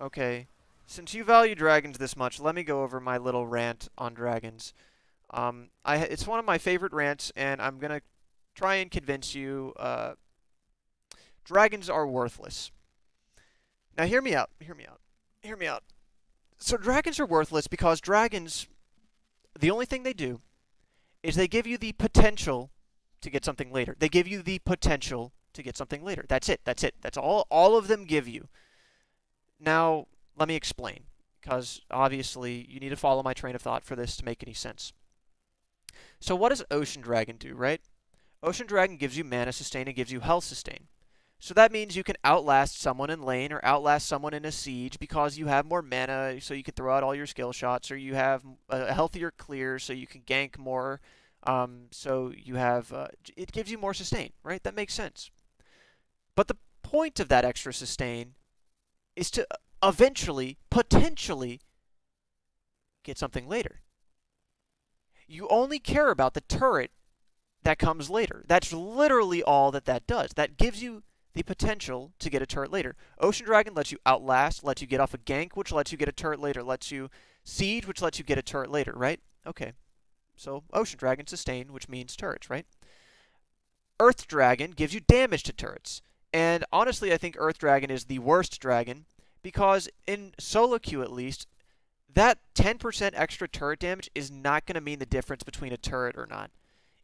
Okay. Since you value dragons this much, let me go over my little rant on dragons. It's one of my favorite rants, and I'm gonna try and convince you. Dragons are worthless. Now, hear me out. Hear me out. Hear me out. So, dragons are worthless because dragons, the only thing they do is they give you the potential to get something later. They give you the potential to get something later. That's it. That's it. That's all of them give you. Now, let me explain, because obviously you need to follow my train of thought for this to make any sense. So what does Ocean Dragon do, right? Ocean Dragon gives you mana sustain and gives you health sustain. So that means you can outlast someone in lane or outlast someone in a siege because you have more mana, so you can throw out all your skill shots, or you have a healthier clear, so you can gank more. So you have it gives you more sustain, right? That makes sense. But the point of that extra sustain is to eventually, potentially, get something later. You only care about the turret that comes later. That's literally all that that does. That gives you the potential to get a turret later. Ocean Dragon lets you outlast, lets you get off a gank, which lets you get a turret later, lets you siege, which lets you get a turret later, right? Okay. So Ocean Dragon sustain, which means turrets, right? Earth Dragon gives you damage to turrets. And honestly, I think Earth Dragon is the worst dragon because in solo queue at least, that 10% extra turret damage is not going to mean the difference between a turret or not.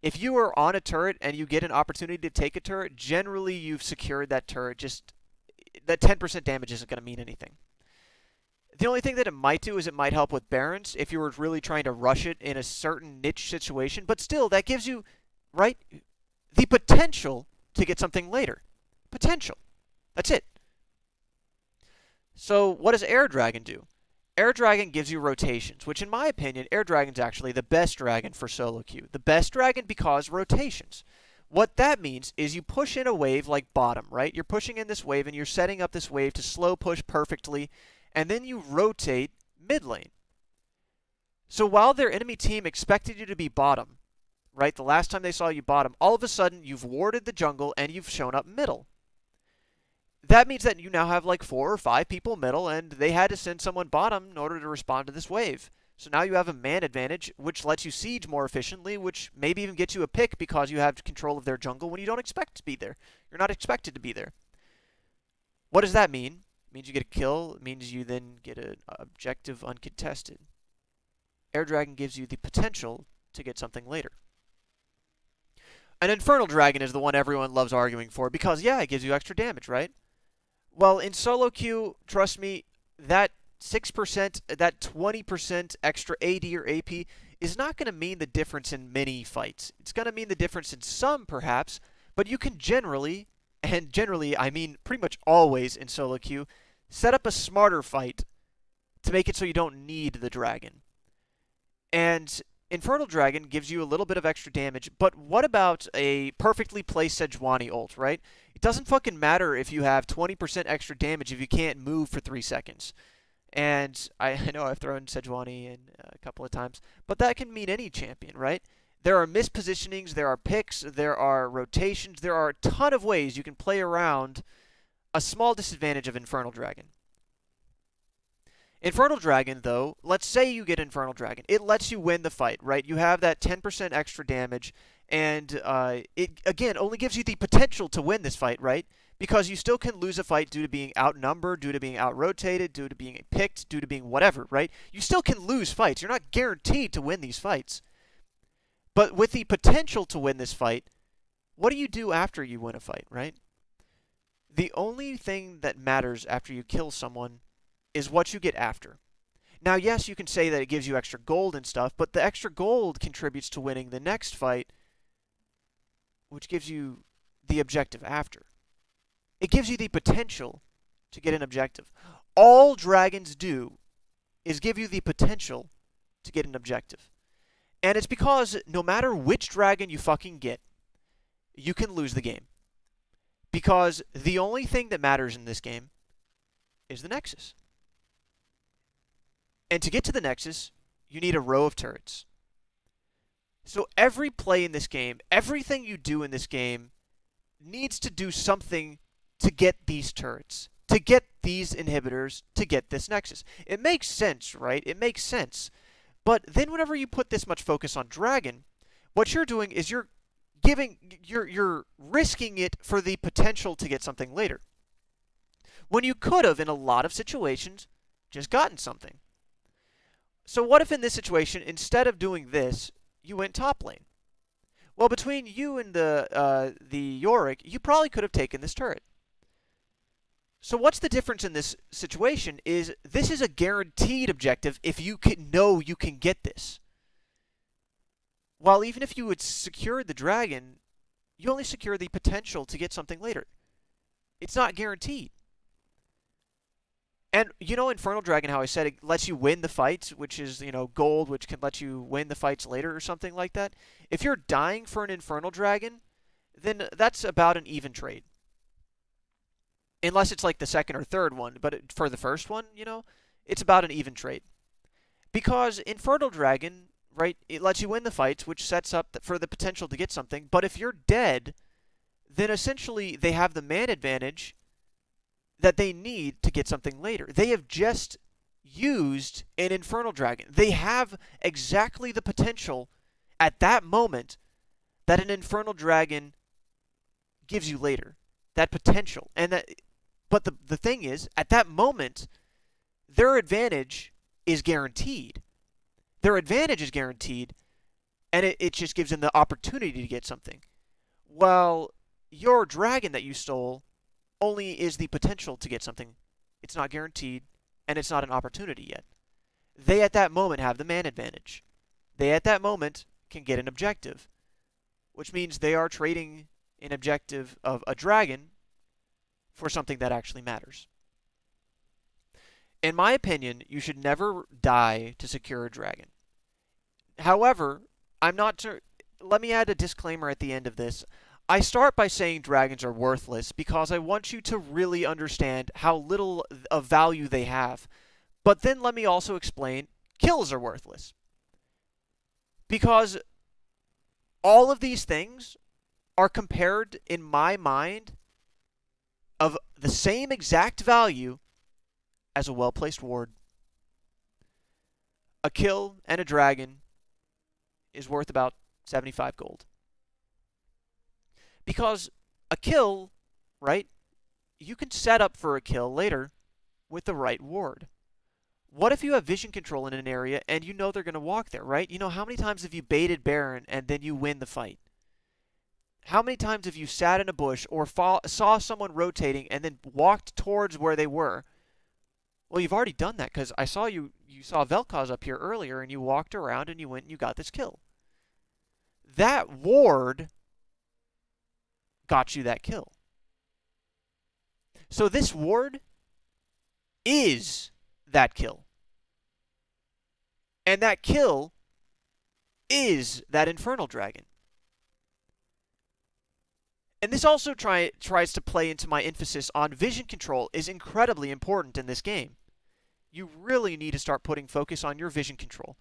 If you are on a turret and you get an opportunity to take a turret, generally you've secured that turret. Just that 10% damage isn't going to mean anything. The only thing that it might do is it might help with Barons if you were really trying to rush it in a certain niche situation. But still, that gives you, right, the potential to get something later. Potential. That's it. So what does Air Dragon do? Air Dragon gives you rotations, which in my opinion, Air Dragon's actually the best dragon for solo queue. The best dragon because rotations. What that means is you push in a wave like bottom, right? You're pushing in this wave and you're setting up this wave to slow push perfectly, and then you rotate mid lane. So while their enemy team expected you to be bottom, right, the last time they saw you bottom, all of a sudden you've warded the jungle and you've shown up middle. That means that you now have like 4 or 5 people middle, and they had to send someone bottom in order to respond to this wave. So now you have a man advantage, which lets you siege more efficiently, which maybe even gets you a pick because you have control of their jungle when you don't expect to be there. You're not expected to be there. What does that mean? It means you get a kill. It means you then get an objective uncontested. Air Dragon gives you the potential to get something later. An Infernal Dragon is the one everyone loves arguing for because, yeah, it gives you extra damage, right? Well, in solo queue, trust me, that 6%, that 20% extra AD or AP is not going to mean the difference in many fights. It's going to mean the difference in some, perhaps, but you can generally, and generally I mean pretty much always in solo queue, set up a smarter fight to make it so you don't need the dragon. And Infernal Dragon gives you a little bit of extra damage, but what about a perfectly placed Sejuani ult, right? It doesn't fucking matter if you have 20% extra damage if you can't move for 3 seconds. And I know I've thrown Sejuani in a couple of times, but that can mean any champion, right? There are mispositionings, there are picks, there are rotations, there are a ton of ways you can play around a small disadvantage of Infernal Dragon. Infernal Dragon, though, let's say you get Infernal Dragon. It lets you win the fight, right? You have that 10% extra damage, and it, again, only gives you the potential to win this fight, right? Because you still can lose a fight due to being outnumbered, due to being out-rotated, due to being picked, due to being whatever, right? You still can lose fights. You're not guaranteed to win these fights. But with the potential to win this fight, what do you do after you win a fight, right? The only thing that matters after you kill someone is what you get after. Now, yes, you can say that it gives you extra gold and stuff, but the extra gold contributes to winning the next fight, which gives you the objective after. It gives you the potential to get an objective. All dragons do is give you the potential to get an objective. And it's because no matter which dragon you fucking get, you can lose the game. Because the only thing that matters in this game is the Nexus. And to get to the Nexus, you need a row of turrets. So every play in this game, everything you do in this game, needs to do something to get these turrets, to get these inhibitors to get this Nexus. It makes sense, right? It makes sense. But then whenever you put this much focus on Dragon, what you're doing is you're risking it for the potential to get something later. When you could have, in a lot of situations, just gotten something. So what if in this situation, instead of doing this, you went top lane? Well, between you and the Yorick, you probably could have taken this turret. So what's the difference in this situation is this is a guaranteed objective if you know you can get this. While even if you had secured the dragon, you only secure the potential to get something later. It's not guaranteed. And you know Infernal Dragon, how I said it lets you win the fights, which is, gold, which can let you win the fights later or something like that? If you're dying for an Infernal Dragon, then that's about an even trade. Unless it's like the second or third one, but for the first one, it's about an even trade. Because Infernal Dragon, right, it lets you win the fights, which sets up for the potential to get something. But if you're dead, then essentially they have the man advantage that they need to get something later. They have just used an Infernal Dragon. They have exactly the potential at that moment that an Infernal Dragon gives you later. That potential. But the thing is, at that moment, their advantage is guaranteed. Their advantage is guaranteed, and it just gives them the opportunity to get something. While your dragon that you stole only is the potential to get something. It's not guaranteed, and it's not an opportunity yet. They at that moment have the man advantage. They at that moment can get an objective, which means they are trading an objective of a dragon for something that actually matters. In my opinion, you should never die to secure a dragon. However, let me add a disclaimer at the end of this. I start by saying dragons are worthless because I want you to really understand how little of value they have. But then let me also explain kills are worthless. Because all of these things are compared, in my mind, of the same exact value as a well-placed ward. A kill and a dragon is worth about 75 gold. Because a kill, right, you can set up for a kill later with the right ward. What if you have vision control in an area and you know they're going to walk there, right? How many times have you baited Baron and then you win the fight? How many times have you sat in a bush or saw someone rotating and then walked towards where they were? Well, you've already done that because I saw you saw Vel'Koz up here earlier and you walked around and you went and you got this kill. That ward got you that kill. So this ward is that kill. And that kill is that Infernal Dragon. And this also tries to play into my emphasis on vision control is incredibly important in this game. You really need to start putting focus on your vision control.